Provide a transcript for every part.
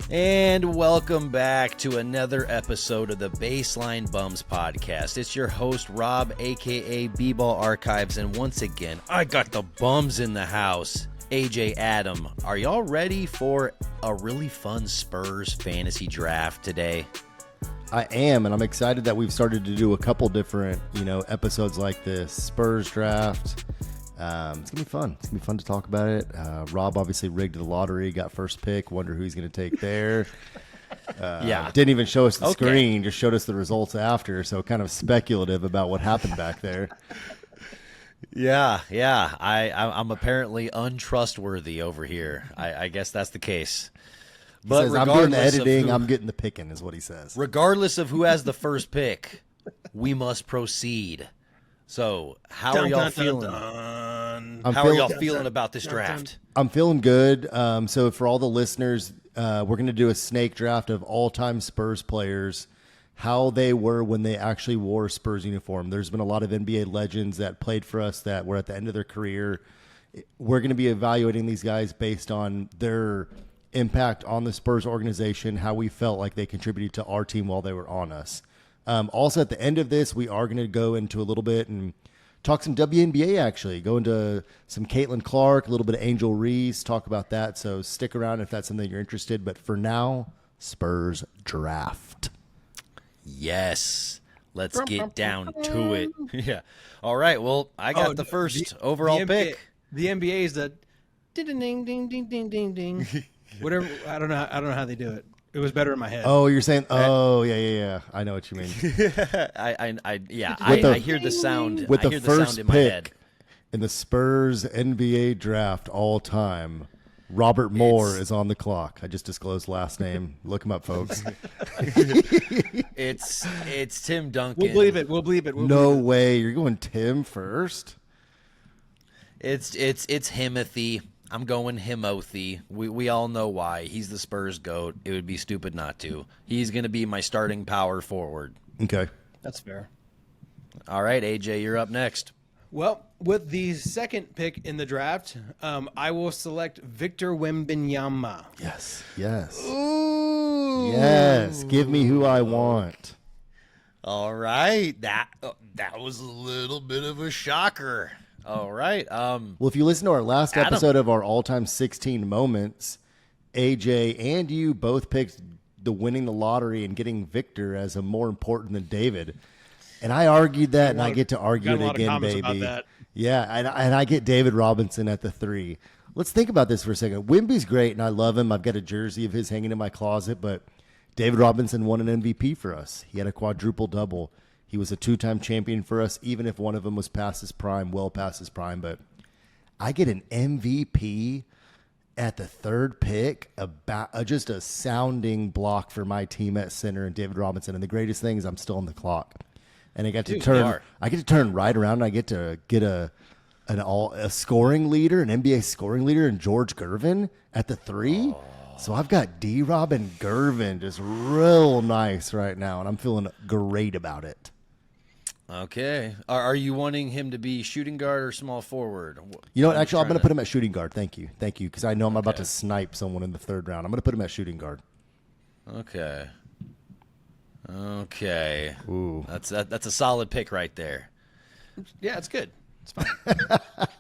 And welcome back to another episode of the Baseline Bums podcast. It's your host, Rob, a.k.a. B-Ball Archives, and once again, I got the bums in the house. AJ, Adam, are y'all ready for a really fun Spurs fantasy draft today? I am, and I'm excited that we've started to do a couple different, episodes like this. Spurs draft. It's going to be fun. It's going to be fun to talk about it. Rob obviously rigged the lottery, got first pick. Wonder who he's going to take there. Yeah. Didn't even show us the screen, just showed us the results after. So kind of speculative about what happened back there. Yeah. I'm apparently untrustworthy over here. I guess that's the case. But says, I'm doing the editing, I'm getting the picking, is what he says. Regardless of who has the first pick, we must proceed. So, how are y'all feeling? How are y'all feeling about this draft? I'm feeling good. So, for all the listeners, we're going to do a snake draft of all-time Spurs players, how they were when they actually wore a Spurs uniform. There's been a lot of NBA legends that played for us that were at the end of their career. We're going to be evaluating these guys based on their impact on the Spurs organization, how we felt like they contributed to our team while they were on us. Also, at the end of this, we are going to go into a little bit and talk some WNBA, actually. Go into some Caitlin Clark, a little bit of Angel Reese, talk about that. So stick around if that's something you're interested. But for now, Spurs draft. Yes. Let's get down to it. Yeah. All right. Well, I got the first overall pick. The NBA is the ding, ding, ding, ding, ding, ding, ding. Whatever. I don't know how they do it. It was better in my head. Oh, you're saying? Oh, yeah. I know what you mean. I hear the sound. With I the hear the first sound in my head. pick in the Spurs NBA draft all time, Robert Moore is on the clock. I just disclosed last name. Look him up, folks. It's Tim Duncan. We'll believe it. No way. You're going Tim first? It's Himothy. I'm going Himothy. We all know why. He's the Spurs GOAT. It would be stupid not to. He's going to be my starting power forward. Okay. That's fair. All right, AJ, you're up next. Well, with the second pick in the draft, I will select Victor Wembanyama. Yes. Ooh. Yes. Give me who I want. All right. That was a little bit of a shocker. All right. Well, if you listen to our last episode of our all-time 16 moments, AJ and you both picked the winning the lottery and getting Victor as a more important than David. And I argued that, and I get to argue it again, baby. Yeah, and I get David Robinson at the 3. Let's think about this for a second. Wemby's great, and I love him. I've got a jersey of his hanging in my closet, but David Robinson won an MVP for us. He had a quadruple-double. He was a 2-time champion for us, even if one of them was past his prime, well past his prime. But I get an MVP at the 3rd pick, about just a sounding block for my team at center and David Robinson. And the greatest thing is I'm still on the clock, and I get to turn right around. And I get to get a scoring leader, an NBA scoring leader, and George Gervin at the 3. Oh. So I've got D-Rob and Gervin just real nice right now, and I'm feeling great about it. Okay. Are you wanting him to be shooting guard or small forward? You know what? Actually, I'm going to put him at shooting guard. Thank you, because I know I'm about to snipe someone in the 3rd round. I'm going to put him at shooting guard. Okay. Ooh. That's a solid pick right there. Yeah, it's good. It's fine.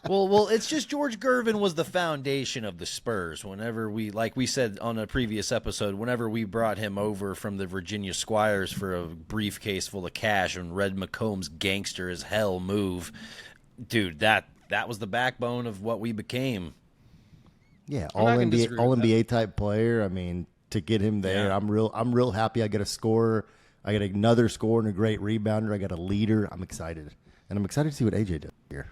Well, it's just George Gervin was the foundation of the Spurs. Whenever like we said on a previous episode, whenever we brought him over from the Virginia Squires for a briefcase full of cash and Red McComb's gangster as hell move, dude, that was the backbone of what we became. Yeah, all NBA type player. I mean, to get him there, yeah. I'm real happy. I got a scorer. I got another scorer and a great rebounder. I got a leader. I'm excited. And I'm excited to see what AJ does here.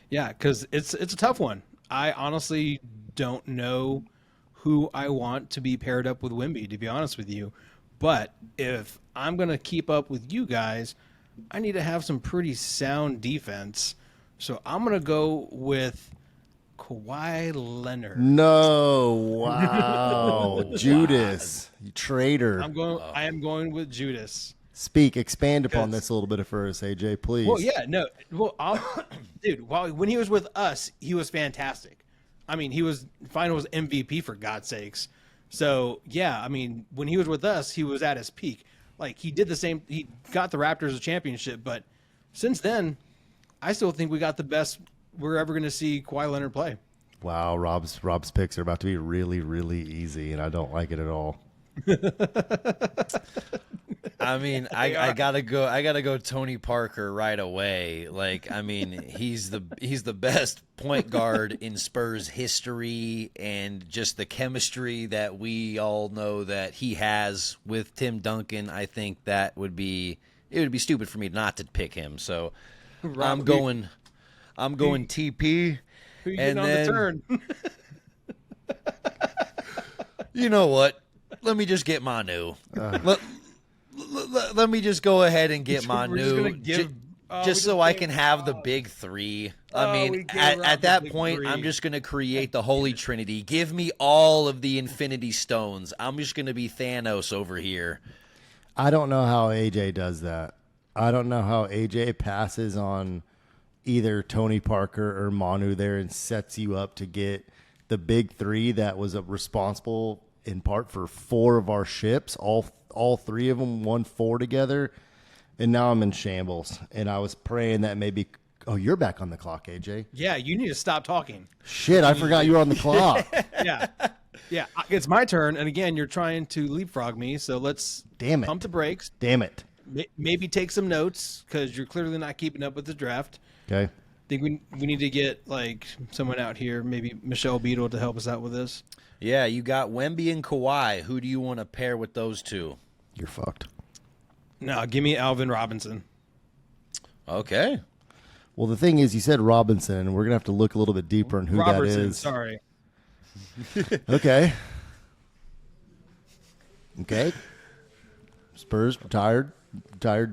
Yeah, because it's a tough one. I honestly don't know who I want to be paired up with Wemby, to be honest with you. But if I'm going to keep up with you guys, I need to have some pretty sound defense. So I'm going to go with Kawhi Leonard. No, wow. Judas, you traitor. I am going with Judas. Expand upon this a little bit for us, AJ, please. Well, yeah, no. Well, dude, when he was with us, he was fantastic. I mean, he was finals MVP for God's sakes. So yeah, I mean, when he was with us, he was at his peak. Like he did the same. He got the Raptors a championship, but since then, I still think we got the best we're ever going to see Kawhi Leonard play. Wow, Rob's picks are about to be really, really easy, and I don't like it at all. I mean, I gotta go Tony Parker right away. Like, I mean, he's the best point guard in Spurs history, and just the chemistry that we all know that he has with Tim Duncan. I think it would be stupid for me not to pick him. So I'm going TP. Who you getting on the turn? You know what? Let me just get Manu. Let me just go ahead and get Manu, just so I can have the big three. I mean, at that point, I'm just going to create the Holy Trinity. Give me all of the Infinity Stones. I'm just going to be Thanos over here. I don't know how AJ does that. I don't know how AJ passes on either Tony Parker or Manu there and sets you up to get the big three that was responsible in part for 4 of our ships. All 3 of them won 4 together, and now I'm in shambles. And I was praying that maybe. Oh, you're back on the clock, AJ. Yeah, you need to stop talking. Shit, I forgot you were on the clock. Yeah, it's my turn, and again, you're trying to leapfrog me. So let's pump the brakes. Damn it. Maybe take some notes because you're clearly not keeping up with the draft. Okay. I think we need to get like someone out here, maybe Michelle Beadle, to help us out with this. Yeah, you got Wemby and Kawhi. Who do you want to pair with those two? You're fucked. No, give me Alvin Robinson. Okay. Well, the thing is, you said Robinson, and we're going to have to look a little bit deeper on who Robertson, that is. Sorry. Okay. Spurs retired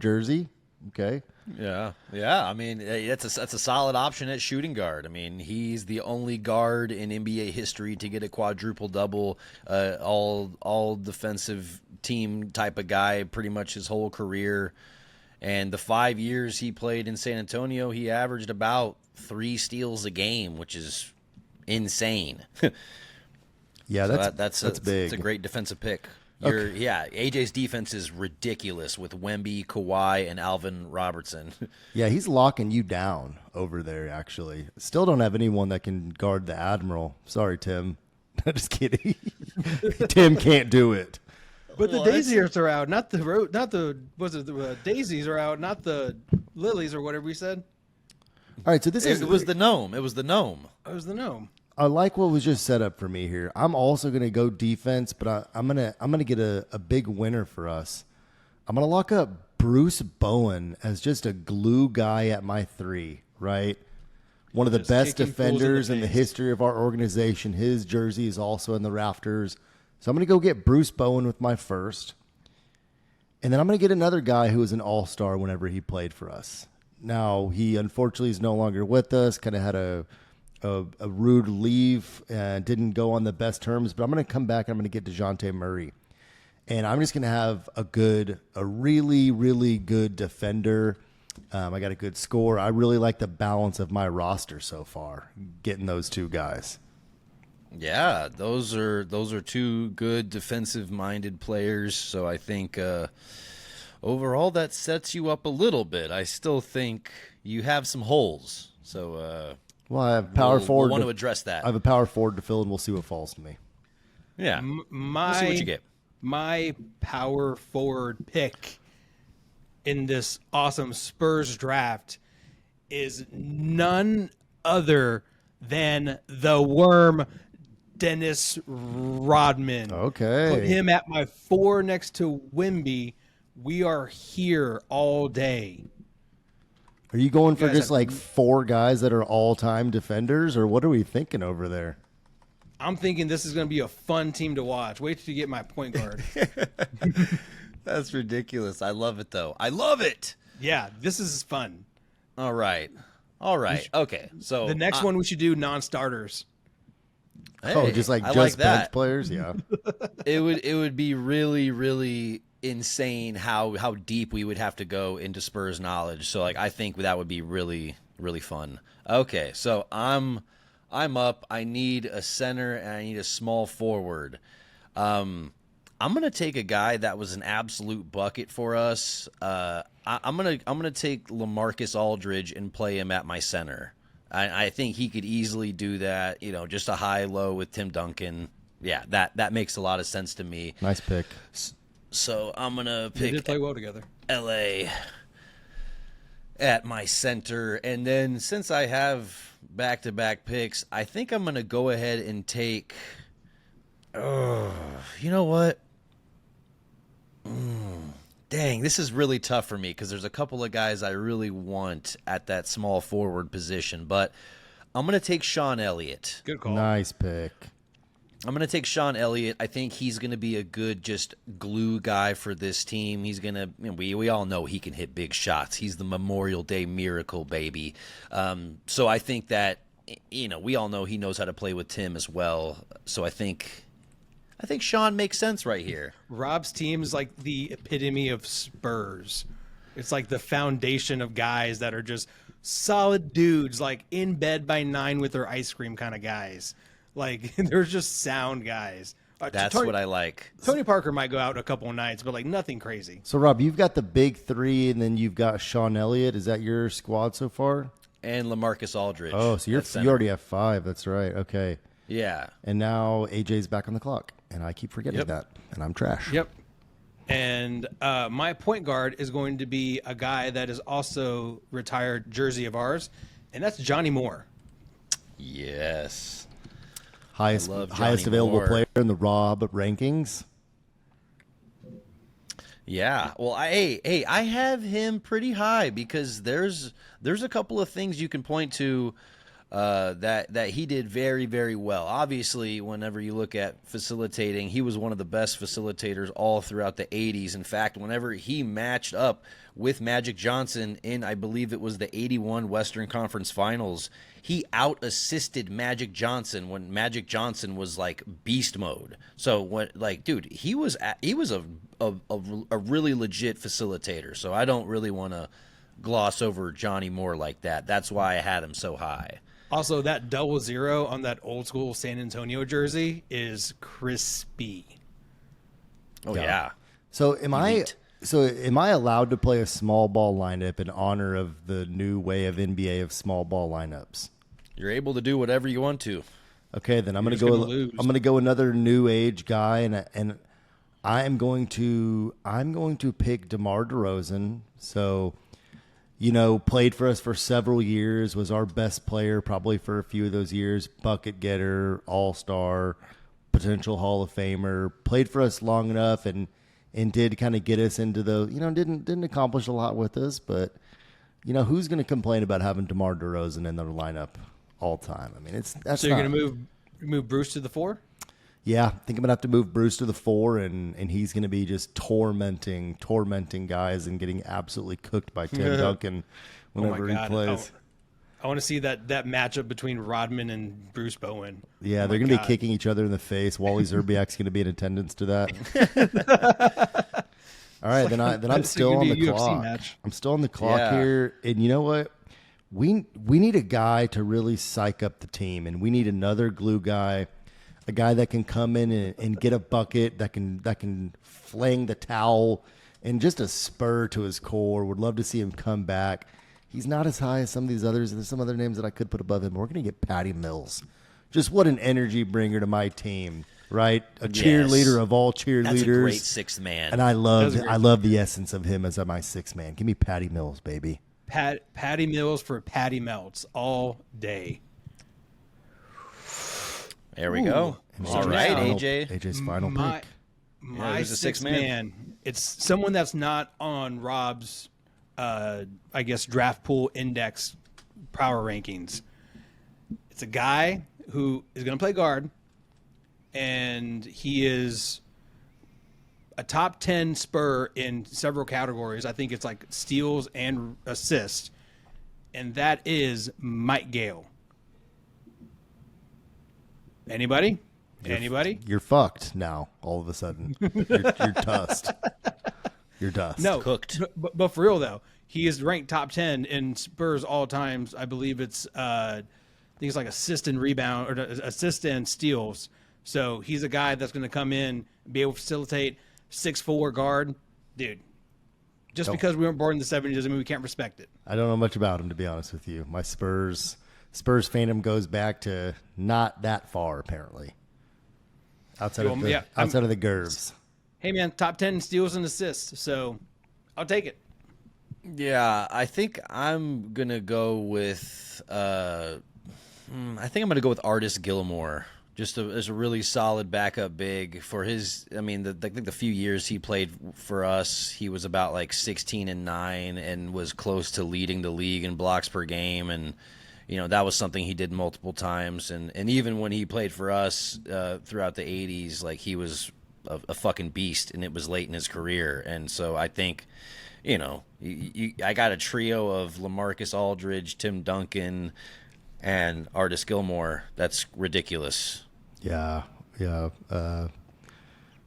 jersey. Okay. Yeah. I mean, that's a solid option at shooting guard. I mean, he's the only guard in NBA history to get a quadruple double, all defensive team type of guy, pretty much his whole career. And the 5 years he played in San Antonio, he averaged about 3 steals a game, which is insane. Yeah, that's big. It's a great defensive pick. Okay. Yeah, AJ's defense is ridiculous with Wemby, Kawhi, and Alvin Robertson. Yeah, he's locking you down over there, actually. Still don't have anyone that can guard the Admiral. Sorry, Tim. Just kidding. Tim can't do it. But the daisies are out, not the daisies are out, not the lilies or whatever we said. All right, so It was the gnome. It was the gnome. It was the gnome. I like what was just set up for me here. I'm also going to go defense, but I'm gonna get a big winner for us. I'm gonna lock up Bruce Bowen as just a glue guy at my 3. Right, one of the best defenders in the history of our organization. His jersey is also in the rafters, so I'm gonna go get Bruce Bowen with my first, and then I'm gonna get another guy who was an all-star whenever he played for us. Now he unfortunately is no longer with us. Kind of had a rude leave and didn't go on the best terms, but I'm going to come back and I'm going to get DeJounte Murray. And I'm just going to have a really, really good defender. I got a good score. I really like the balance of my roster so far, getting those 2 guys. Yeah, those are 2 good defensive-minded players, so I think overall that sets you up a little bit. I still think you have some holes, so well, I have power forward. We'll want to address that. I have a power forward to fill, and we'll see what falls to me. Yeah, we'll see what you get. My power forward pick in this awesome Spurs draft is none other than the worm, Dennis Rodman. Okay. Put him at my 4 next to Wemby. We are here all day. Are you going for just like 4 guys that are all-time defenders, or what are we thinking over there? I'm thinking this is going to be a fun team to watch. Wait till you get my point guard. That's ridiculous. I love it, though. I love it. Yeah, this is fun. All right. Okay. So the next one we should do non-starters. Hey, just like bench that. players? Yeah. It would be really, really insane how deep we would have to go into Spurs knowledge. So like I think that would be really, really fun. Okay, so I'm up. I need a center and I need a small forward. I'm gonna take a guy that was an absolute bucket for us. I'm gonna take LaMarcus Aldridge and play him at my center. I think he could easily do that. You know, just a high-low with Tim Duncan. Yeah, that makes a lot of sense to me. Nice pick. So I'm gonna They pick did play well together. LA at my center, and then since I have back-to-back picks, I think I'm gonna go ahead and take. You know what? Dang, this is really tough for me because there's a couple of guys I really want at that small forward position, but I'm going to take Sean Elliott. Good call. Nice pick. I'm going to take Sean Elliott. I think he's going to be a good just glue guy for this team. He's going to, we all know he can hit big shots. He's the Memorial Day miracle, baby. So I think that, we all know he knows how to play with Tim as well. So I think Sean makes sense right here. Rob's team is like the epitome of Spurs. It's like the foundation of guys that are just solid dudes, like in bed by 9 with their ice cream kind of guys. Like they're just sound guys. That's what I like. Tony Parker might go out a couple of nights, but like nothing crazy. So, Rob, you've got the big three, and then you've got Sean Elliott. Is that your squad so far? And LaMarcus Aldridge. Oh, so you already have 5. That's right. Okay. Yeah. And now AJ's back on the clock, and I keep forgetting that, and I'm trash. Yep. And my point guard is going to be a guy that is also retired jersey of ours, and that's Johnny Moore. Yes. Highest Johnny available Moore. player in the Rob rankings. Yeah. Well, I have him pretty high because there's a couple of things you can point to that he did very, very well. Obviously, whenever you look at facilitating, he was one of the best facilitators all throughout the 80s. In fact, whenever he matched up with Magic Johnson in, I believe it was the 81 Western Conference Finals, he out-assisted Magic Johnson when Magic Johnson was like beast mode. So, he was a really legit facilitator. So I don't really want to gloss over Johnny Moore like that. That's why I had him so high. Also, that 00 on that old school San Antonio jersey is crispy. Oh yeah. So am I allowed to play a small ball lineup in honor of the new way of NBA of small ball lineups? You're able to do whatever you want to. Okay, then I'm going just to gonna go. lose. I'm going to go another new age guy, and I'm going to pick DeMar DeRozan. So, played for us for several years, was our best player probably for a few of those years, bucket getter, all-star, potential Hall of Famer, played for us long enough and did kind of get us into the, didn't accomplish a lot with us, but who's going to complain about having DeMar DeRozan in their lineup all time? I mean, that's So you're going to move Bruce to the 4? Yeah, I think I'm gonna have to move Bruce to the 4, and he's gonna be just tormenting guys and getting absolutely cooked by Tim Duncan whenever he plays. I want to see that matchup between Rodman and Bruce Bowen. Yeah, they're gonna be kicking each other in the face. Wally Zerbiak's gonna be in attendance to that. All right, then I'm still on the UFC clock. match. I'm still on the clock here, and you know what? We need a guy to really psych up the team, and we need another glue guy. A guy that can come in and get a bucket, that can fling the towel, and just a spur to his core. Would love to see him come back. He's not as high as some of these others. There's some other names that I could put above him. We're going to get Patty Mills. Just what an energy bringer to my team, right? A cheerleader of all cheerleaders. That's a great sixth man. And I love the essence of him as my sixth man. Give me Patty Mills, baby. Patty Mills for Patty Melts all day. There we go. All right, AJ. AJ's final pick. My who's the sixth sixth man? man. It's someone that's not on Rob's, draft pool index power rankings. It's a guy who is going to play guard, and he is a top 10 Spur in several categories. I think it's like steals and assists, and that is Mike Gale. Anybody? You're fucked now. All of a sudden, you're dust. You're dust. No, Cooked. But for real though, he is ranked top 10 in Spurs all times. I believe it's I think it's like assist and rebound or assist and steals. So he's a guy that's going to come in, be able to facilitate 6'4" guard. Dude, just because we weren't born in the 70s doesn't mean we can't respect it. I don't know much about him, to be honest with you. My Spurs fandom goes back to not that far, apparently. Outside of the Gervs. Hey, man, top 10 steals and assists, so I'll take it. Yeah, I think I'm going to go with Artis Gilmore. Just as a really solid backup big for his. I mean, I think the few years he played for us, he was about like 16-9 and was close to leading the league in blocks per game. And that was something he did multiple times. And even when he played for us throughout the 80s, like he was a fucking beast, and it was late in his career. And so I think, I got a trio of LaMarcus Aldridge, Tim Duncan, and Artis Gilmore. That's ridiculous. Yeah.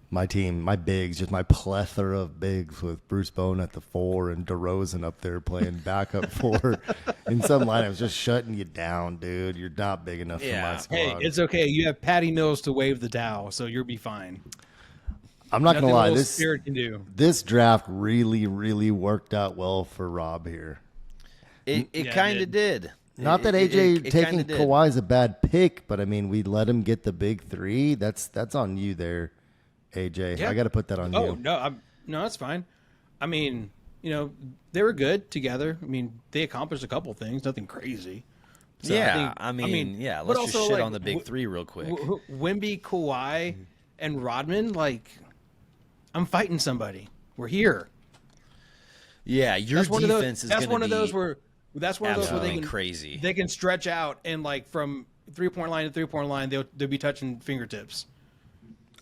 My team, my bigs, just my plethora of bigs with Bruce Bowen at the 4 and DeRozan up there playing backup 4 in some lineups, just shutting you down, dude. You're not big enough for my squad. Hey, it's okay. You have Patty Mills to wave the towel, so you'll be fine. I'm not going to lie. Spirit can do. This draft really, really worked out well for Rob here. It kind of did. Not that AJ taking Kawhi is a bad pick, but I mean, we let him get the big 3. That's on you there, AJ. Yeah. I got to put that on you. Oh no, that's fine. I mean, they were good together. I mean, they accomplished a couple things, nothing crazy. So let's just shit on the big 3 real quick. Wemby, Kawhi, and Rodman. Like, I'm fighting somebody. We're here. Yeah, your defense is going to be. That's one of those where they can, crazy. They can stretch out and like from 3-point line to 3-point line, they'll be touching fingertips.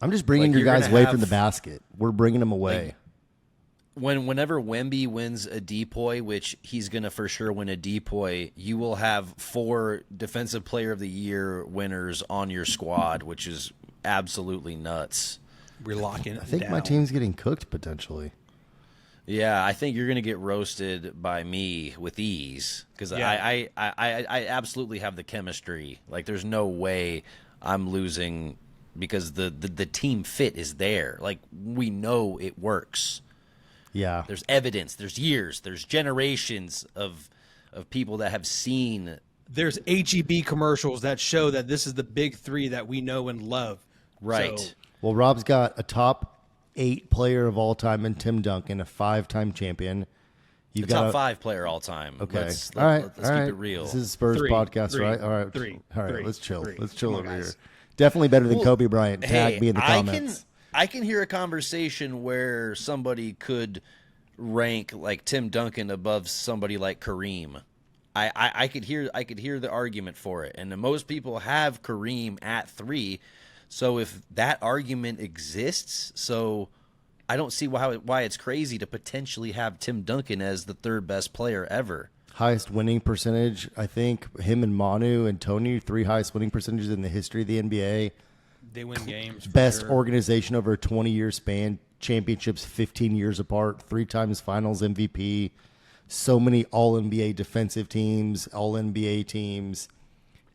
I'm just bringing your guys away from the basket. We're bringing them away. Whenever Wemby wins a DPOY, which he's going to for sure win a DPOY, you will have 4 Defensive Player of the Year winners on your squad, which is absolutely nuts. We're locking it down. I think my team's getting cooked potentially. Yeah, I think you're going to get roasted by me with ease because I absolutely have the chemistry. Like, there's no way I'm losing because the team fit is there. Like, we know it works. Yeah. There's evidence. There's years. There's generations of people that have seen. There's HEB commercials that show that this is the big 3 that we know and love. Right. So, well, Rob's got a top 8 player of all time in Tim Duncan, a 5-time champion. You've got top 5 player all time. Okay. Let's keep it real. This is Spurs podcast, right? All right. 3. All right. Let's chill. Let's chill over guys. here. Definitely better than Kobe Bryant. Tag me in the comments. I can hear a conversation where somebody could rank like Tim Duncan above somebody like Kareem. I could hear the argument for it, and most people have Kareem at 3. So if that argument exists, so I don't see why it's crazy to potentially have Tim Duncan as the 3rd best player ever. Highest winning percentage, I think. Him and Manu and Tony, 3 highest winning percentages in the history of the NBA. They win games. Best organization over a 20-year span. Championships 15 years apart. 3 times Finals MVP. So many All-NBA defensive teams, All-NBA teams.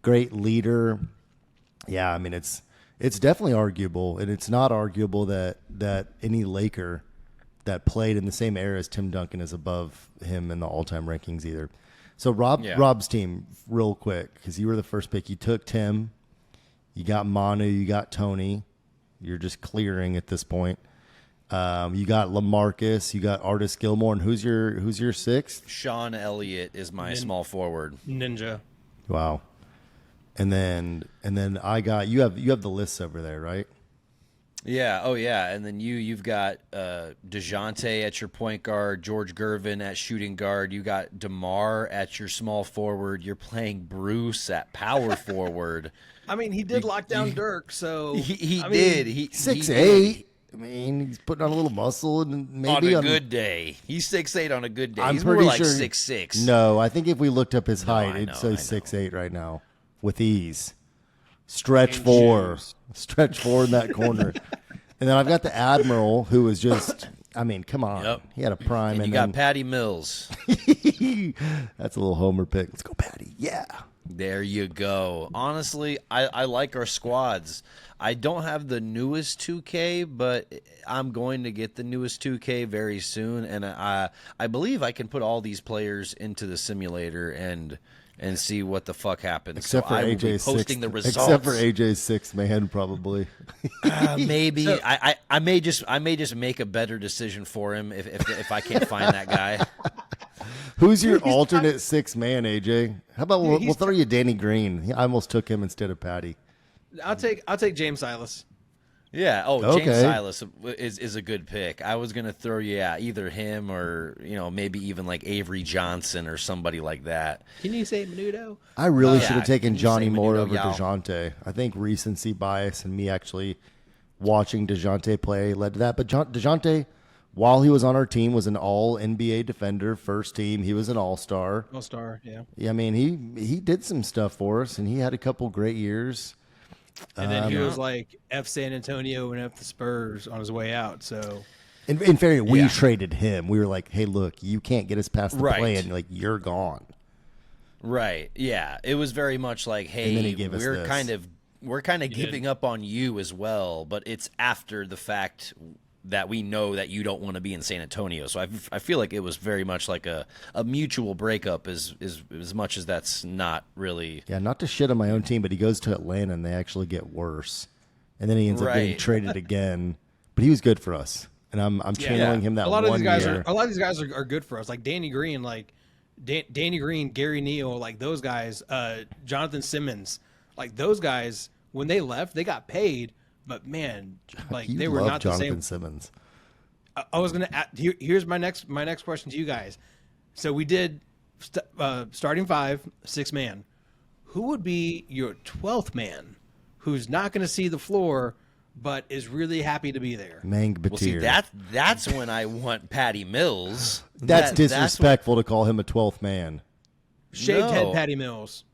Great leader. Yeah, I mean, it's definitely arguable, and it's not arguable that any Laker that played in the same era as Tim Duncan is above him in the all-time rankings either. So Rob's team, real quick, because you were the first pick. You took Tim. You got Manu. You got Tony. You're just clearing at this point. You got LaMarcus. You got Artis Gilmore. And who's your 6th? Sean Elliott is my small forward. Ninja. Wow. And then I got you have the lists over there, right? Yeah. Oh yeah. And then you've got DeJounte at your point guard, George Gervin at shooting guard. You got DeMar at your small forward. You're playing Bruce at power forward. I mean, he did lock down Dirk, so he did. He 6'8". I mean, he's putting on a little muscle, and maybe on a good day. He's 6'8" on a good day. He's pretty more like sure 6'6". No, I think if we looked up his height, it'd say 6'8" right now with ease. Stretch 4 in that corner, and then I've got the Admiral, who was just. I mean, come on. Yep. He had a prime. And you got Patty Mills. That's a little homer pick. Let's go, Patty. Yeah. There you go. Honestly, I like our squads. I don't have the newest 2K, but I'm going to get the newest 2K very soon, and I believe I can put all these players into the simulator and see what the fuck happens. Except so for I will be AJ's posting the results. Except for AJ's sixth man, probably. Maybe I may just make a better decision for him if I can't find that guy. Who's your alternate sixth man, AJ? How about we'll throw you Danny Green? I almost took him instead of Patty. I'll take James Silas. Yeah. Oh, Okay. James Silas is a good pick. I was gonna throw either him or maybe even like Avery Johnson or somebody like that. Can you say Menudo? I really should Yeah, have taken can you Johnny say Moore Menudo, over Yao? DeJounte. I think recency bias and me actually watching DeJounte play led to that. But DeJounte, while he was on our team, was an all NBA defender, first team. He was an all-star. All-star, yeah. Yeah, I mean, he did some stuff for us, and he had a couple great years. And then he was like F San Antonio and F the Spurs on his way out. So, In fairness, we traded him. We were like, hey, look, you can't get us past the Right. play, and like you're gone. Right. Yeah. It was very much like, And then he hey, gave us we're this. kind of giving up on you as well, but it's after the fact that we know that you don't want to be in San Antonio. So I feel like it was very much like a mutual breakup as much as that's not really. Yeah, not to shit on my own team, but he goes to Atlanta, and they actually get worse. And then he ends up getting Right. traded again. But he was good for us, and I'm channeling him that a lot of one these guys year. are good for us. Like Danny Green, Danny Green, Gary Neal, like those guys, Jonathan Simmons, like those guys. When they left, they got paid, but man, like You they were love not the Jonathan same. Simmons. I was gonna. Here's my next question to you guys. So we did starting five, 6-man. Who would be your 12th man? Who's not going to see the floor, but is really happy to be there? Mang Batir. Well, see, that's when I want Patty Mills. That's That- disrespectful to call him a 12th man. Shaved No. head, Patty Mills.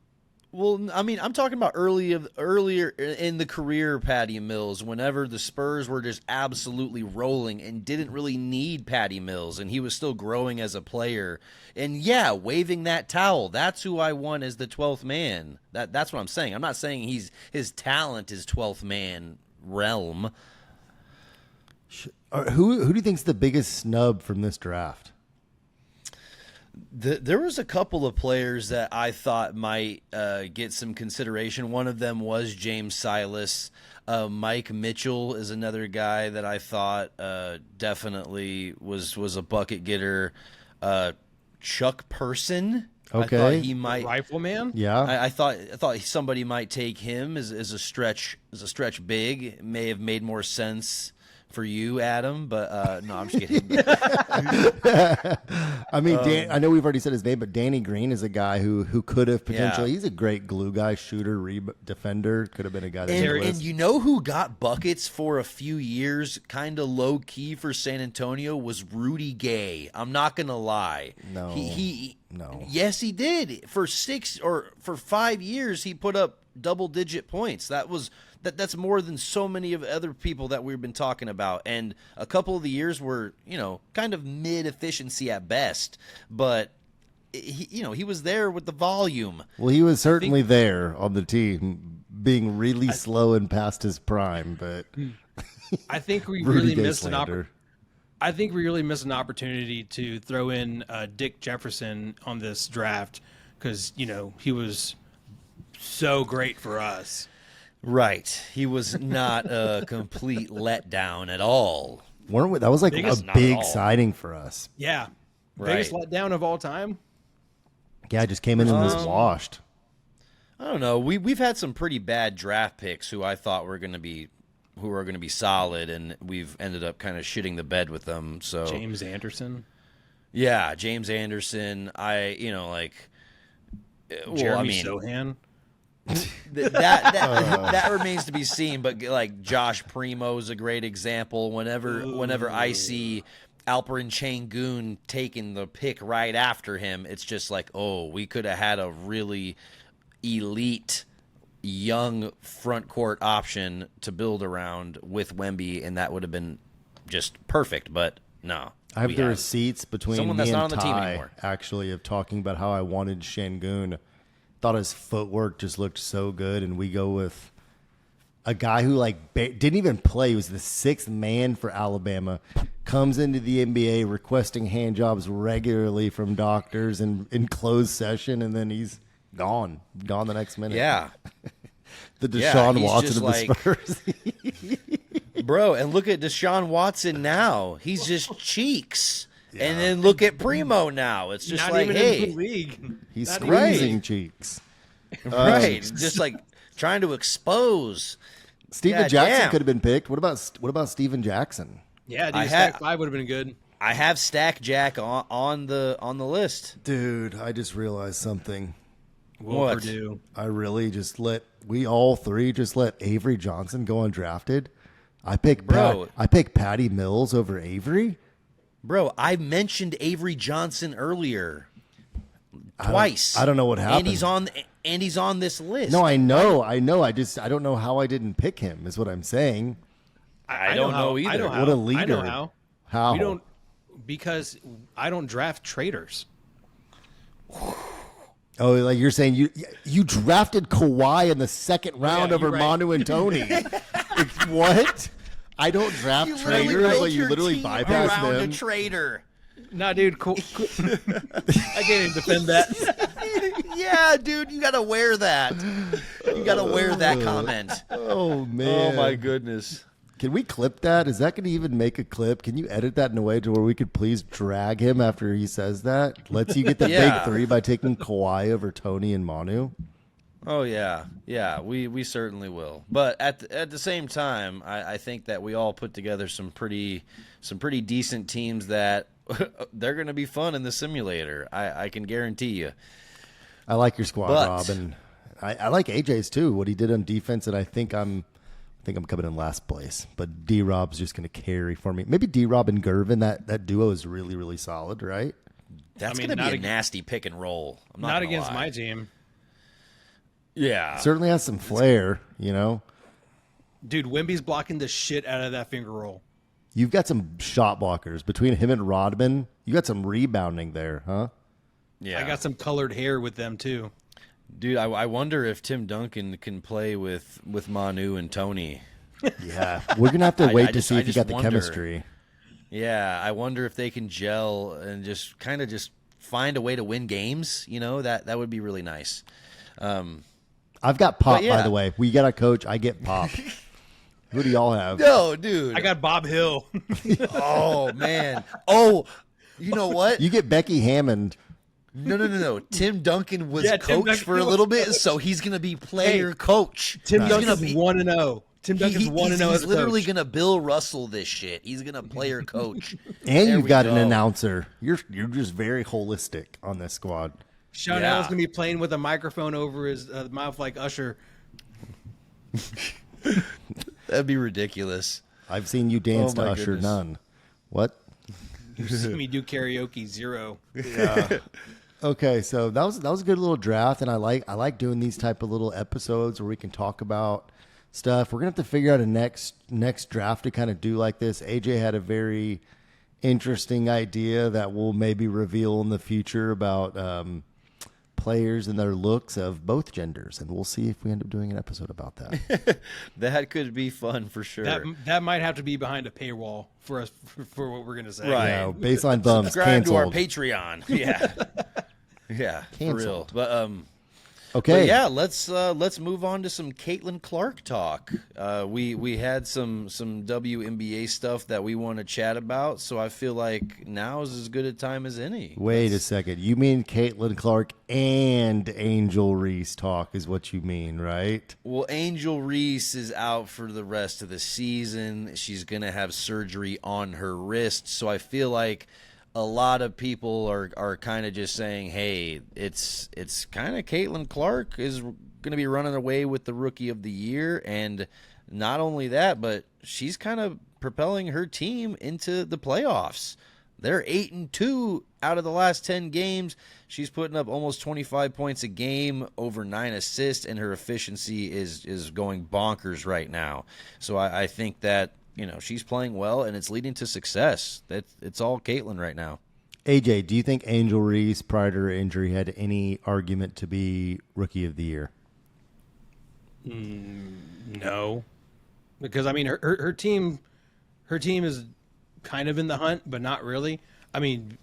Well, I mean, I'm talking about earlier in the career, Patty Mills, whenever the Spurs were just absolutely rolling and didn't really need Patty Mills, and he was still growing as a player. And yeah, waving that towel, that's who I want as the 12th man. That's what I'm saying. I'm not saying his talent is 12th man realm. Who do you think's the biggest snub from this draft? There was a couple of players that I thought might get some consideration. One of them was James Silas. Mike Mitchell is another guy that I thought definitely was a bucket getter. Chuck Person. Okay. I thought he might. Rifleman? Yeah. I thought somebody might take him as a stretch big. It may have made more sense for you, Adam, but no, I'm just kidding. I mean, I know we've already said his name, but Danny Green is a guy who could have potentially. Yeah. He's a great glue guy, shooter, defender. Could have been a guy that And you know who got buckets for a few years, kind of low key for San Antonio, was Rudy Gay. I'm not gonna lie. No. No. Yes, he did. For 5 years, he put up double-digit points. That's more than so many of other people that we've been talking about. And a couple of the years were, kind of mid-efficiency at best. But he was there with the volume. Well, he was certainly there on the team, being really slow and past his prime. But I think we Rudy really Gay missed slander. I think we really missed an opportunity to throw in Dick Jefferson on this draft because he was so great for us. Right. He was not a complete letdown at all. Weren't we? That was like Biggest- a Not at big all. signing for us. Yeah, Right. biggest letdown of all time. Yeah, I just came in and was washed. I don't know. We've had some pretty bad draft picks who I thought were going to be solid, and we've ended up kind of shitting the bed with them. So James Anderson, yeah, James Anderson. Jeremy Sohan. That remains to be seen. But like Josh Primo is a great example. Whenever I see Alperen Şengün taking the pick right after him, it's just like, oh, we could have had a really elite young front court option to build around with Wemby, and that would have been just perfect. But no, I have we the have receipts between someone me that's and not on the team Ty, anymore. actually, of talking about how I wanted Şengün. thought his footwork just looked so good, and we go with a guy who didn't even play. He was the 6th man for Alabama. Comes into the NBA requesting hand jobs regularly from doctors and in closed session, and then he's gone the next minute. Yeah. The Deshaun Watson of the like, Spurs. Bro, and look at Deshaun Watson now. He's just cheeks. Yeah. And then look at Primo now. It's just not like, even hey. in the league. He's squeezing cheeks. Right. Just like trying to expose. Steven Jackson could have been picked. What about Steven Jackson? Yeah, dude, Stack 5 would have been good. I have Stack Jack on the list. Dude, I just realized something. What? Purdue. I really we all three just let Avery Johnson go undrafted. I picked Patty Mills over Avery. Bro, I mentioned Avery Johnson earlier. Twice. I don't know what happened. And he's on this list. No, I know. I don't know how I didn't pick him is what I'm saying. I don't know either. I know how. What a leader. I know how. How? We don't, because I don't draft traitors. Oh, like you're saying you drafted Kawhi in the 2nd round over Manu and Tony. What? I don't draft traitors. Like you literally bypass around them. A traitor. Nah, dude. Cool. I can't even defend that. Yeah, dude, you gotta wear that. You gotta wear that comment. Oh man. Oh my goodness. Can we clip that? Is that going to even make a clip? Can you edit that in a way to where we could please drag him after he says that? Lets you get the big 3 by taking Kawhi over Tony and Manu? Oh, yeah. We certainly will. But at the same time, I think that we all put together some pretty decent teams that they're going to be fun in the simulator. I can guarantee you. I like your squad, Rob. And I like AJ's too, what he did on defense, and I think I'm coming in last place, but D-Rob's just going to carry for me. Maybe D-Rob and Gervin, that duo is really, really solid, right? That's going to be a nasty pick and roll. I'm not against lie. my team. Yeah. Certainly has some flair, you know? Dude, Wemby's blocking the shit out of that finger roll. You've got some shot blockers. Between him and Rodman, you got some rebounding there, huh? Yeah. I got some colored hair with them, too. Dude, I wonder if Tim Duncan can play with Manu and Tony. Yeah, we're gonna have to wait to see if you got the chemistry. Yeah, I wonder if they can gel and just kind of just find a way to win games. You know, that would be really nice. I've got Pop, by the way. We got a coach. I get Pop. Who do y'all have? No, dude. I got Bob Hill. Oh man. Oh, you know what? You get Becky Hammond. No. Tim Duncan was coach for a little bit, so he's going to be player coach. Tim Duncan's 1-0. Tim Duncan's 1-0 as a coach. He's literally going to Bill Russell this shit. He's going to player coach. And you've got an announcer. You're just very holistic on this squad. Sean Allen's going to be playing with a microphone over his mouth like Usher. That'd be ridiculous. I've seen you dance to Usher. Goodness. None. What? You see me do karaoke 0. Yeah. Okay, so that was a good little draft, and I like doing these type of little episodes where we can talk about stuff. We're gonna have to figure out a next draft to kind of do like this. AJ had a very interesting idea that we'll maybe reveal in the future about players and their looks of both genders, and we'll see if we end up doing an episode about that. That could be fun for sure. That might have to be behind a paywall for us for what we're gonna say. Right. Yeah, baseline bums Subscribe to our canceled. Patreon. Yeah. Yeah, Canceled. for real. But Okay. But yeah, let's move on to some Caitlin Clark talk. We had some WNBA stuff that we want to chat about, so I feel like now is as good a time as any. Wait a second. You mean Caitlin Clark and Angel Reese talk is what you mean, right? Well, Angel Reese is out for the rest of the season. She's gonna have surgery on her wrist, so I feel like a lot of people are kind of just saying, hey, it's kind of Caitlin Clark is going to be running away with the Rookie of the Year. And not only that, but she's kind of propelling her team into the playoffs. They're 8-2 out of the last 10 games. She's putting up almost 25 points a game, over 9 assists, and her efficiency is going bonkers right now. So I think that, you know, she's playing well, and it's leading to success. It's all Caitlin right now. AJ, do you think Angel Reese, prior to her injury, had any argument to be Rookie of the Year? No, because I mean her team is kind of in the hunt, but not really. I mean,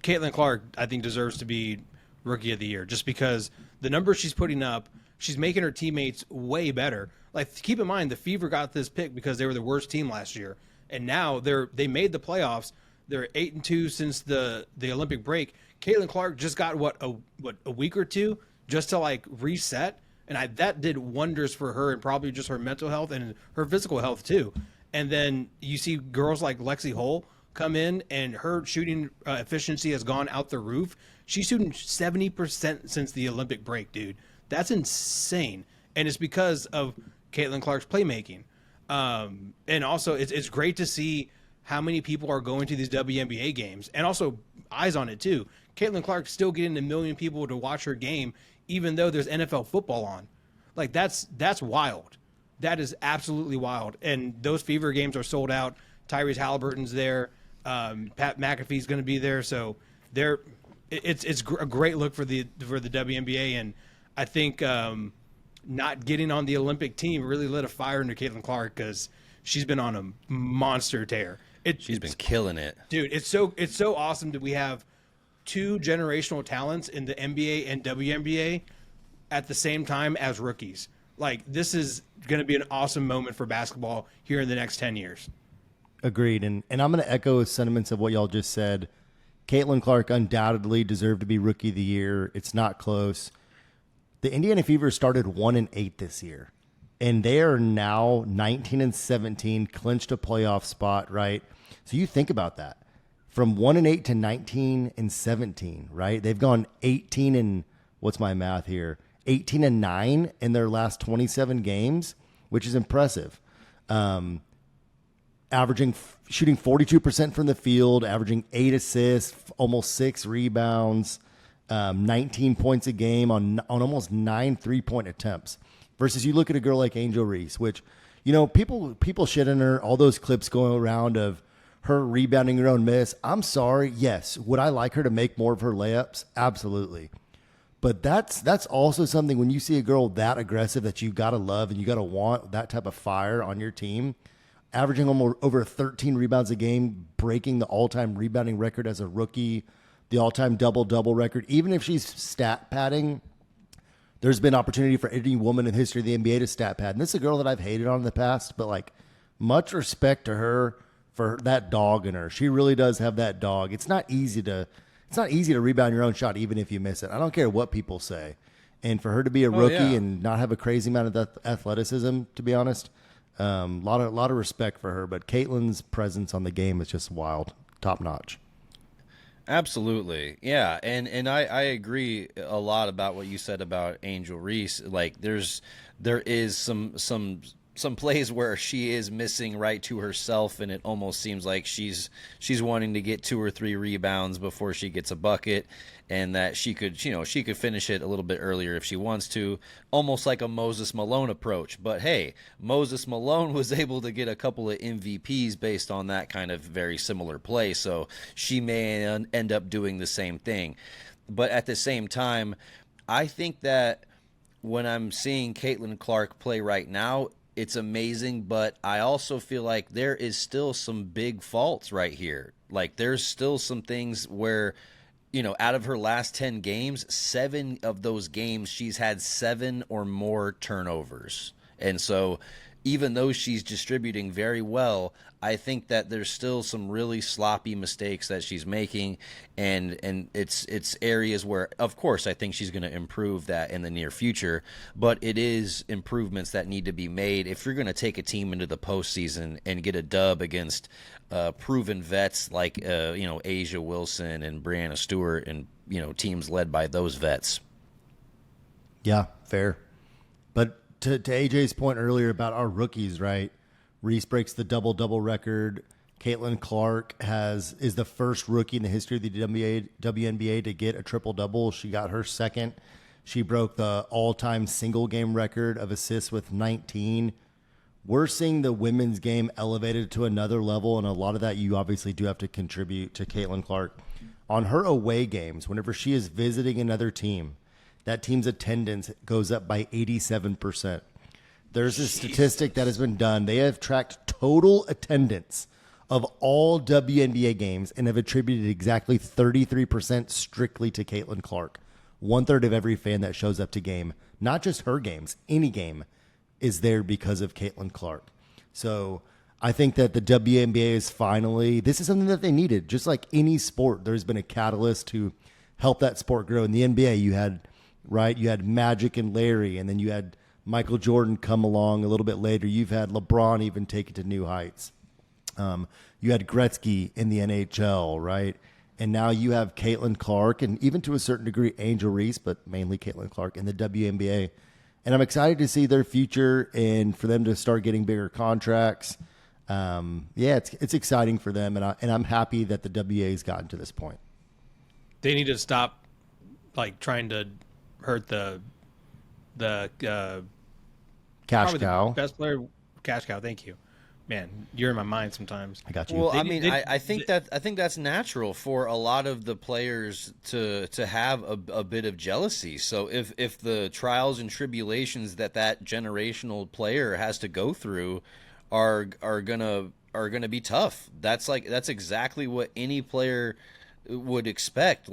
Caitlin Clark, I think, deserves to be Rookie of the Year just because the numbers she's putting up, she's making her teammates way better. Like, keep in mind, the Fever got this pick because they were the worst team last year, and now they made the playoffs. They're 8-2 since the Olympic break. Caitlin Clark just got a week or two just to like reset, and that did wonders for her and probably just her mental health and her physical health too. And then you see girls like Lexi Hull come in, and her shooting efficiency has gone out the roof. She's shooting 70% since the Olympic break, dude. That's insane, and it's because of Caitlin Clark's playmaking. And also, it's great to see how many people are going to these WNBA games, and also eyes on it too. Caitlin Clark's still getting 1 million people to watch her game, even though there's NFL football on. Like, that's wild. That is absolutely wild. And those Fever games are sold out. Tyrese Halliburton's there. Pat McAfee's going to be there. So it's a great look for the WNBA. And I think not getting on the Olympic team really lit a fire under Caitlin Clark because she's been on a monster tear. She's been killing it, dude. It's so awesome that we have two generational talents in the NBA and WNBA at the same time as rookies. Like, this is going to be an awesome moment for basketball here in the next 10 years. Agreed. And I'm going to echo sentiments of what y'all just said. Caitlin Clark undoubtedly deserved to be Rookie of the Year. It's not close. The Indiana Fever started 1-8 this year, and they are now 19-17, clinched a playoff spot, right? So you think about that. From 1-8 to 19-17, right? They've gone 18 and what's my math here? 18-9 in their last 27 games, which is impressive. Shooting 42% from the field, averaging 8 assists, almost 6 rebounds, 19 points a game on almost 9 3-point attempts. Versus you look at a girl like Angel Reese, which, you know, people shit on her, all those clips going around of her rebounding her own miss. I'm sorry. Yes. Would I like her to make more of her layups? Absolutely. But that's also something when you see a girl that aggressive that you got to love and you got to want that type of fire on your team, averaging almost over 13 rebounds a game, breaking the all-time rebounding record as a rookie, the all-time double-double record. Even if she's stat padding, there's been opportunity for any woman in the history of the NBA to stat pad. And this is a girl that I've hated on in the past, but like, much respect to her for that dog in her. She really does have that dog. It's not easy to rebound your own shot, even if you miss it. I don't care what people say. And for her to be a rookie and not have a crazy amount of athleticism, to be honest, lot of respect for her. But Caitlin's presence on the game is just wild, top notch. Absolutely. Yeah. And I agree a lot about what you said about Angel Reese. Like, there is some plays where she is missing right to herself, and it almost seems like she's wanting to get 2 or 3 rebounds before she gets a bucket, and that she could finish it a little bit earlier if she wants to, almost like a Moses Malone approach. But hey, Moses Malone was able to get a couple of MVPs based on that kind of very similar play, so she may end up doing the same thing. But at the same time, I think that when I'm seeing Caitlin Clark play right now, it's amazing, but I also feel like there is still some big faults right here. Like, there's still some things where, you know, out of her last 10 games, 7 of those games, she's had 7 or more turnovers. And so even though she's distributing very well, I think that there's still some really sloppy mistakes that she's making, and it's areas where, of course, I think she's going to improve that in the near future, but it is improvements that need to be made if you're going to take a team into the postseason and get a dub against proven vets like Asia Wilson and Brianna Stewart, and teams led by those vets. Yeah, fair. But to AJ's point earlier about our rookies, right? Reese breaks the double-double record. Caitlin Clark is the first rookie in the history of the WNBA to get a triple-double. She got her second. She broke the all-time single-game record of assists with 19. We're seeing the women's game elevated to another level, and a lot of that you obviously do have to contribute to Caitlin Clark. on her away games, whenever she is visiting another team, that team's attendance goes up by 87%. There's a statistic that has been done. They have tracked total attendance of all WNBA games and have attributed exactly 33% strictly to Caitlin Clark. 1/3 of every fan that shows up to game, not just her games, any game, is there because of Caitlin Clark. So I think that the WNBA is finally, this is something that they needed. Just like any sport, there's been a catalyst to help that sport grow. In the NBA, you had Magic and Larry, and then you had Michael Jordan come along a little bit later. You've had LeBron even take it to new heights. You had Gretzky in the NHL, right? And now you have Caitlin Clark and even to a certain degree Angel Reese, but mainly Caitlin Clark in the WNBA. And I'm excited to see their future and for them to start getting bigger contracts. It's exciting for them, and I'm happy that the WA has gotten to this point. They need to stop trying to hurt the Cash cow. Best player, cash cow. Thank you, man. You're in my mind sometimes. I got you. Well, I think that's natural for a lot of the players to have a bit of jealousy. So if the trials and tribulations that generational player has to go through are gonna be tough. That's exactly what any player would expect.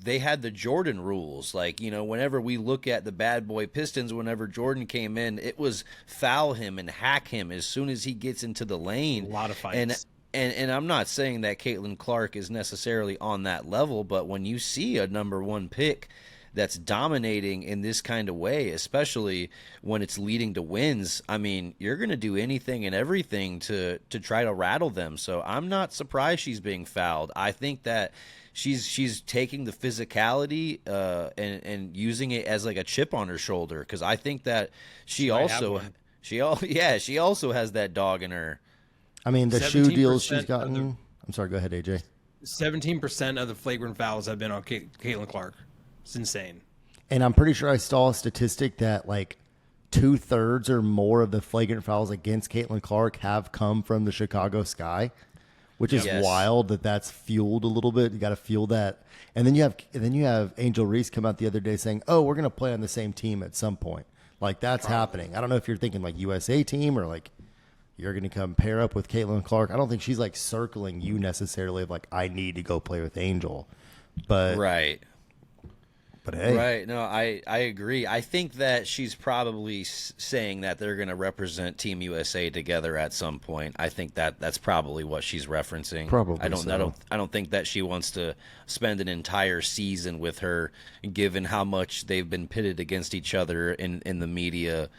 They had the Jordan rules. Whenever we look at the bad boy Pistons, whenever Jordan came in, it was foul him and hack him as soon as he gets into the lane. A lot of fights. And I'm not saying that Caitlin Clark is necessarily on that level, but when you see a number one pick that's dominating in this kind of way, especially when it's leading to wins, I mean, you're going to do anything and everything to try to rattle them. So I'm not surprised she's being fouled. I think that she's taking the physicality and using it as like a chip on her shoulder, because I think that she also has that dog in her. I mean, the shoe deals she's gotten. I'm sorry, go ahead, AJ. 17% of the flagrant fouls have been on Caitlin Clark. It's insane. And I'm pretty sure I saw a statistic that 2/3 or more of the flagrant fouls against Caitlin Clark have come from the Chicago Sky, which is wild that's fueled a little bit. You got to fuel that. And then you have Angel Reese come out the other day saying, "Oh, we're going to play on the same team at some point." That's happening. I don't know if you're thinking USA team or you're going to come pair up with Caitlin Clark. I don't think she's circling you necessarily of I need to go play with Angel. But right. But hey. Right. No, I agree. I think that she's probably saying that they're going to represent Team USA together at some point. I think that's probably what she's referencing. Probably. I don't think that she wants to spend an entire season with her, given how much they've been pitted against each other in the media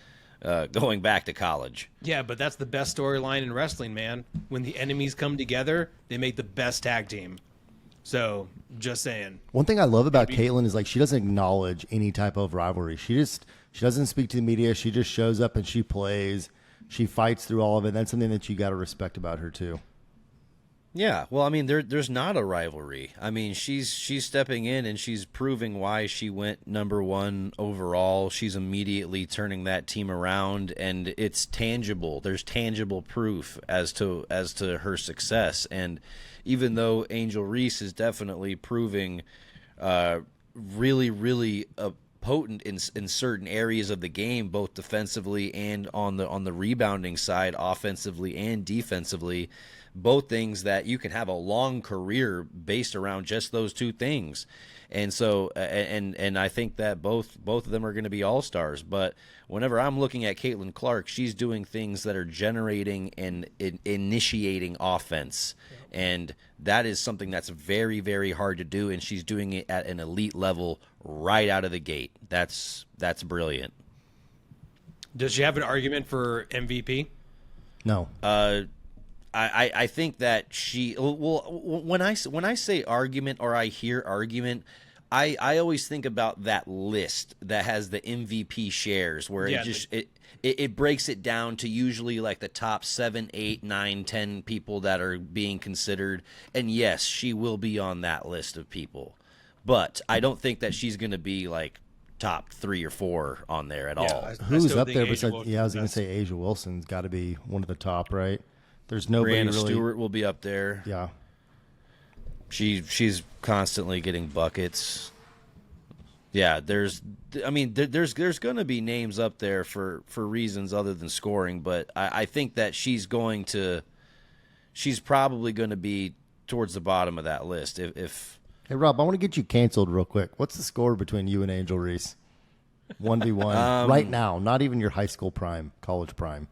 going back to college. Yeah, but that's the best storyline in wrestling, man. When the enemies come together, they make the best tag team. So, just saying. One thing I love about Caitlin is she doesn't acknowledge any type of rivalry. She doesn't speak to the media. She just shows up and she plays. She fights through all of it. That's something that you got to respect about her too. Yeah, well, I mean, there's not a rivalry. I mean, she's stepping in and she's proving why she went number one overall. She's immediately turning that team around, and it's tangible. There's tangible proof as to her success. And even though Angel Reese is definitely proving really, really potent in certain areas of the game, both defensively and on the rebounding side, offensively and defensively, both things that you can have a long career based around just those two things. And so and I think that both of them are going to be all-stars. But whenever I'm looking at Caitlin Clark, she's doing things that are generating and initiating offense. And that is something that's very, very hard to do, and she's doing it at an elite level right out of the gate. That's brilliant. Does she have an argument for MVP? No. I think that she when I say argument or I hear argument, I always think about that list that has the MVP shares where it breaks it down to usually the top 7, 8, 9, 10 people that are being considered. And yes, she will be on that list of people, but I don't think that she's going to be top 3 or 4 on there at all. Who's up there besides? I was going to say Asia Wilson's got to be one of the top, right? There's nobody Brianna really. Stewart will be up there. Yeah. She's constantly getting buckets. Yeah, there's going to be names up there for reasons other than scoring, but I think that she's probably going to be towards the bottom of that list. If Hey, Rob, I want to get you canceled real quick. What's the score between you and Angel Reese? 1v1 right now, not even your high school prime, college prime.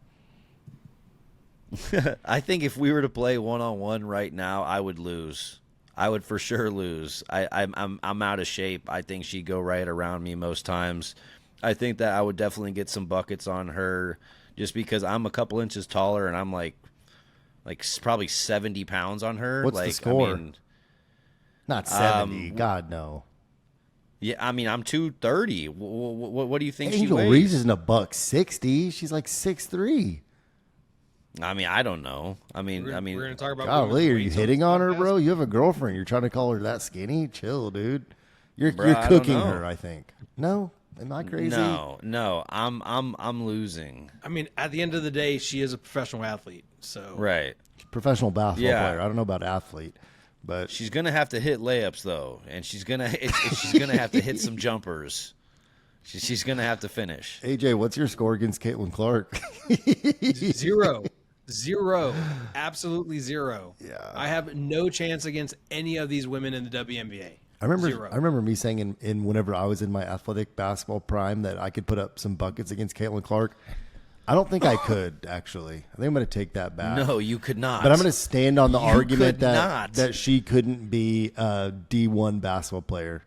I think if we were to play 1-on-1 right now, I would lose. I would for sure lose. I'm out of shape. I think she'd go right around me most times. I think that I would definitely get some buckets on her just because I'm a couple inches taller and I'm like probably 70 pounds on her. What's like, the score? I mean, Not 70. God, no. yeah, I mean, I'm 230. What do you think Angel she weighs? Reese isn't a $160. She's like 6'3". I mean, I don't know. We're going to talk about. Golly, are you women's weights hitting on her, podcast? bro? You have a girlfriend. You're trying to call her that skinny? Chill, dude. You're Bruh, I don't cooking know. her, I think. No? Am I crazy? No, I'm losing. I mean, at the end of the day, she is a professional athlete. So Right. Professional basketball Yeah. player. I don't know about athlete, but She's gonna have to hit layups though, and she's gonna have to hit some jumpers. She's gonna have to finish. AJ, what's your score against Caitlin Clark? Zero. Absolutely zero. Yeah. I have no chance against any of these women in the WNBA. I remember Zero. me saying in whenever I was in my athletic basketball prime that I could put up some buckets against Caitlin Clark. I don't think I could, actually. I think I'm going to take that back. No, you could not. But I'm going to stand on the You argument could not. that she couldn't be a D1 basketball player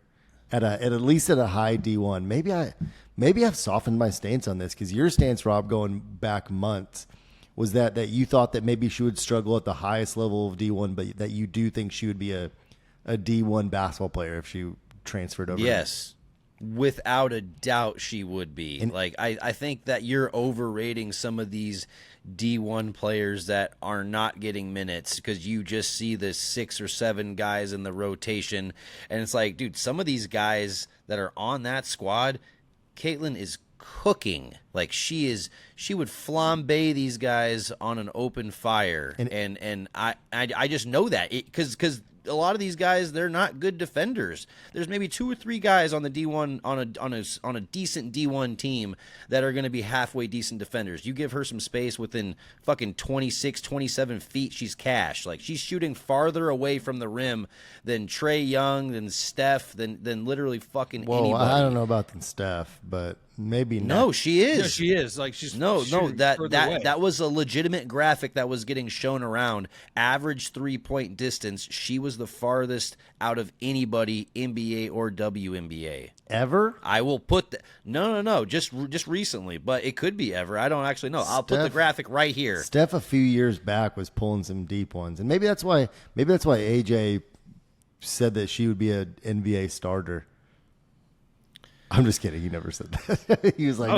at least at a high D1. Maybe I've softened my stance on this because your stance, Rob, going back months was that you thought that maybe she would struggle at the highest level of D1, but that you do think she would be a D1 basketball player if she transferred over. Yes. Without a doubt, she would be. I think that you're overrating some of these D1 players that are not getting minutes because you just see the 6 or 7 guys in the rotation. And it's like, dude, some of these guys that are on that squad, Caitlin is cooking. Like she would flambe these guys on an open fire. And I just know that because a lot of these guys, they're not good defenders. There's maybe 2 or 3 guys on the D1 on a decent D1 team that are going to be halfway decent defenders. You give her some space within fucking 26, 27 feet, she's cash. Like she's shooting farther away from the rim than Trae Young, than Steph, than literally fucking anybody. I don't know about than Steph, but maybe not. No, she is. No, she is. Like she's No, shooting further away. that was a legitimate graphic that was getting shown around. Average 3-point distance, she was the farthest out of anybody, NBA or WNBA. Ever? I will put that. No, just recently, but it could be ever. I don't actually know. I'll put the graphic right here. Steph a few years back was pulling some deep ones, and maybe that's why AJ said that she would be an NBA starter. I'm just kidding. He never said that. He was like,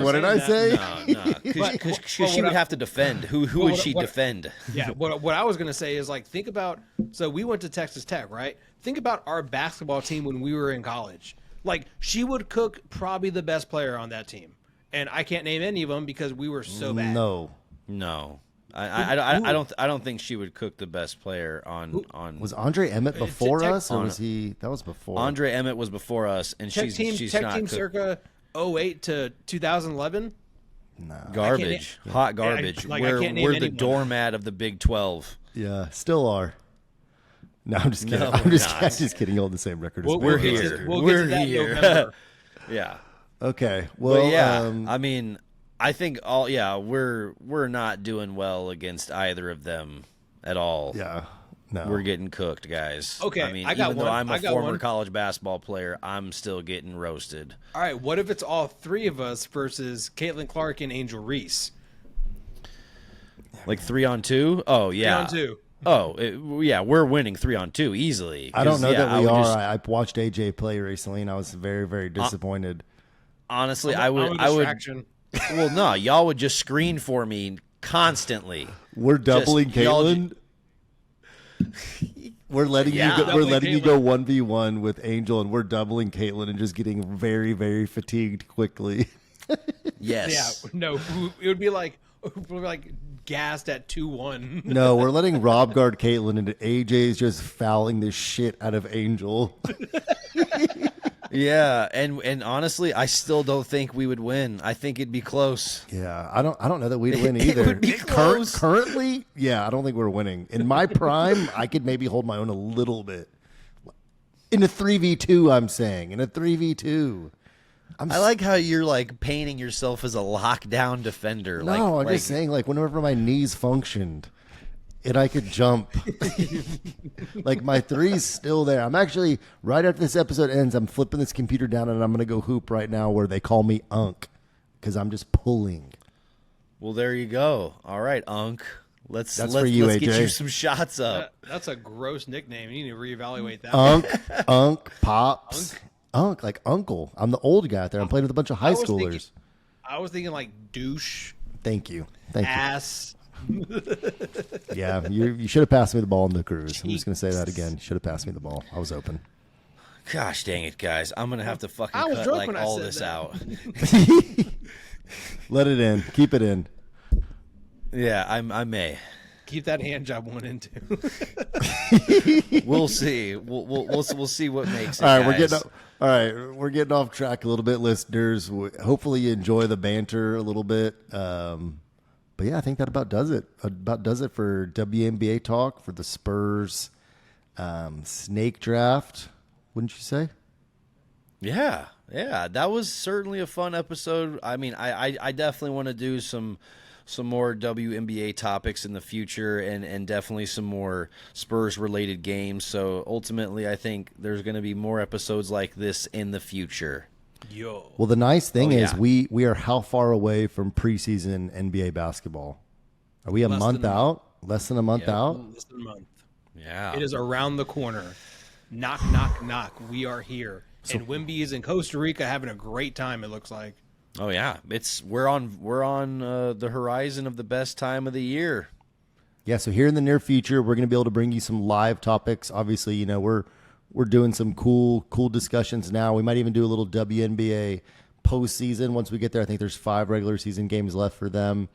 what did I say? No, because she would have to defend. Who would she defend? Yeah, what I was going to say is like, think about, so we went to Texas Tech, right? Think about our basketball team when we were in college. Like, she would cook probably the best player on that team. And I can't name any of them because we were so bad. No. I don't think she would cook the best player on. Was Andre Emmett before us, or was he? That was before. Andre Emmett was before us, and she's Tech not team cook- circa 08 to 2011. garbage, hot garbage. I we're can't name the anyone. doormat of the Big 12. Yeah, still are. No, I'm just kidding. No, I'm we're just not. kidding. Hold the same record. We'll- as We're Baylor. here. We'll get We're to that in here. November. Yeah. Okay. Well, Well, yeah. I mean, I think we're not doing well against either of them at all. yeah. No. We're getting cooked, guys. Okay, I mean, I got even though one. I'm a I got former one. college basketball player, I'm still getting roasted. All right, what if it's all 3 of us versus Caitlin Clark and Angel Reese? Like 3-on-2? Oh, yeah. 3-on-2. Oh, yeah, we're winning 3-on-2 easily. I don't 'Cause, know yeah, that we would are. just- I watched AJ play recently, and I was very, very disappointed. honestly, I'm a I would. distraction. Well, no, y'all would just screen for me constantly. We're doubling y'all Caitlin. We're letting Yeah. you go. We're Doubling letting you go 1v1 with Angel, and we're doubling Caitlin and just getting very, very fatigued quickly. Yes. Yeah, no, it would be like gassed at 2-1. No, we're letting Rob guard Caitlyn, and AJ's just fouling the shit out of Angel. Yeah, and honestly, I still don't think we would win. I think it'd be close. Yeah, I don't know that we'd win either. It would be close. Currently, yeah, I don't think we're winning. In my prime, I could maybe hold my own a little bit. In a 3v2, I'm saying. In a 3v2. I like how you're like painting yourself as a lockdown defender. No, I'm just saying, like, whenever my knees functioned and I could jump, like, my three's still there. I'm actually, right after this episode ends, I'm flipping this computer down and I'm going to go hoop right now where they call me Unk because I'm just pulling. Well, there you go. All right, Unk. Let's for you, let's AJ. get you some shots up. That's a gross nickname. You need to reevaluate that. Unk, Pops. Unk, like Uncle. I'm the old guy out there. I'm playing with a bunch of high schoolers. I was thinking like douche, Thank you. ass. Yeah, you should have passed me the ball in the cruise. I'm just going to say that again. You should have passed me the ball. I was open. Gosh dang it, guys! I'm gonna have to fucking I was cut drunk like when I all said this that. out. Let it in. Keep it in. Yeah, I may. Keep that hand job one and two. We'll see. We'll see what makes it. All right, guys. we're getting off track a little bit, listeners. Hopefully, you enjoy the banter a little bit. But yeah, I think that about does it. About does it for WNBA talk for the Spurs snake draft. Wouldn't you say? Yeah, that was certainly a fun episode. I mean, I definitely want to do some more WNBA topics in the future and definitely some more Spurs related games. So ultimately, I think there's going to be more episodes like this in the future. Yo. Well, the nice thing is yeah. we are how far away from preseason NBA basketball? Are we a Less month than a out? Less than a month out? Less than a month. Yeah. It is around the corner. Knock, knock, knock. We are here. And Wimby is in Costa Rica having a great time, it looks like. Oh yeah, we're on the horizon of the best time of the year. Yeah, so here in the near future, we're going to be able to bring you some live topics. Obviously, you know, we're doing some cool discussions now. We might even do a little WNBA postseason once we get there. I think there's 5 regular season games left for them.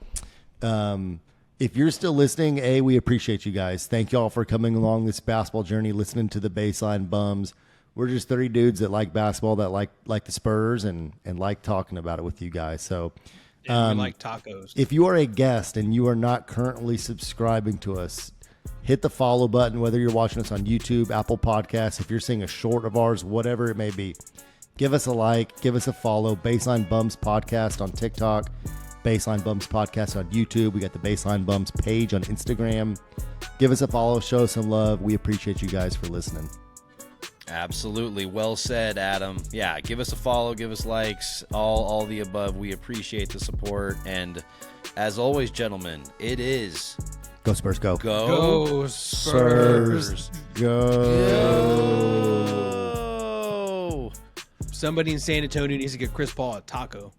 If you're still listening, we appreciate you guys. Thank you all for coming along this basketball journey, listening to the Baseline Bums. We're just 30 dudes that like basketball, that like the Spurs, and like talking about it with you guys. So And we like tacos. if you are a guest and you are not currently subscribing to us, hit the follow button, whether you're watching us on YouTube, Apple Podcasts, if you're seeing a short of ours, whatever it may be. Give us a like, give us a follow. Baseline Bums Podcast on TikTok, Baseline Bums Podcast on YouTube. We got the Baseline Bums page on Instagram. Give us a follow, show us some love. We appreciate you guys for listening. Absolutely. Well said, Adam. Yeah, give us a follow, give us likes, all the above. We appreciate the support. And as always, gentlemen, it is Go Spurs, go. go Spurs. Go. Go. Somebody in San Antonio needs to get Chris Paul a taco.